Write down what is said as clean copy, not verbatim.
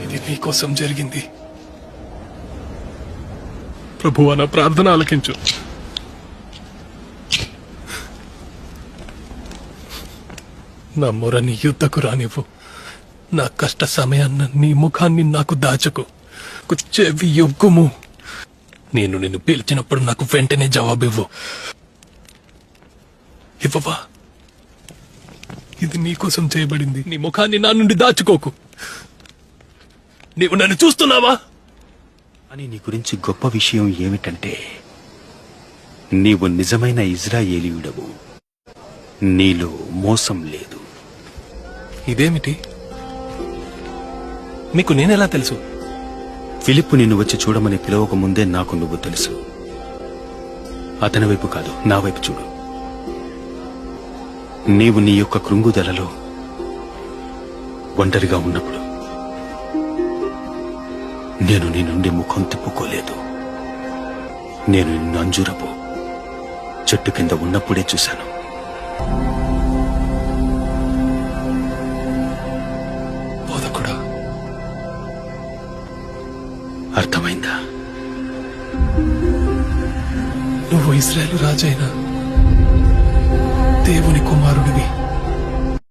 ఇది నీకోసం జరిగింది. ప్రభువా, నా ప్రార్థన ఆలకించు. నా మొరని యుద్ధకు రానివ్వు. నా కష్ట సమయాన్న నీ ముఖాన్ని నాకు దాచకు. చెవి యొగ్గుము. నేను నిన్ను పిలిచినప్పుడు నాకు వెంటనే జవాబివ్వు. ఇవ్వవా? ఇది నీకోసం చేయబడింది. నీ ముఖాన్ని నా నుండి దాచుకోకు. నీవు నన్ను చూస్తున్నావా? అని నీ గురించి గొప్ప విషయం ఏమిటంటే, నీవు నిజమైన ఇజ్రాయేలీయుడవు. నీలో మోసం లేదు. ఇదేమిటి? మీకు నేనెలా తెలుసు? ఫిలిప్పు నిన్ను వచ్చి చూడమని పిలవక ముందే నాకు నువ్వు తెలుసు. అతని వైపు కాదు, నా వైపు చూడు. నీవు నీ యొక్క కృంగుదలలో ఒంటరిగా ఉన్నప్పుడు నేను నీ నుండి ముఖం తిప్పుకోలేదు. నేను నిన్ను అంజూరపు చెట్టు కింద ఉన్నప్పుడే చూశాను. బోధకుడా, అర్థమైందా? నువ్వు ఇశ్రాయేలు రాజైన దేవుని కుమారుడివి.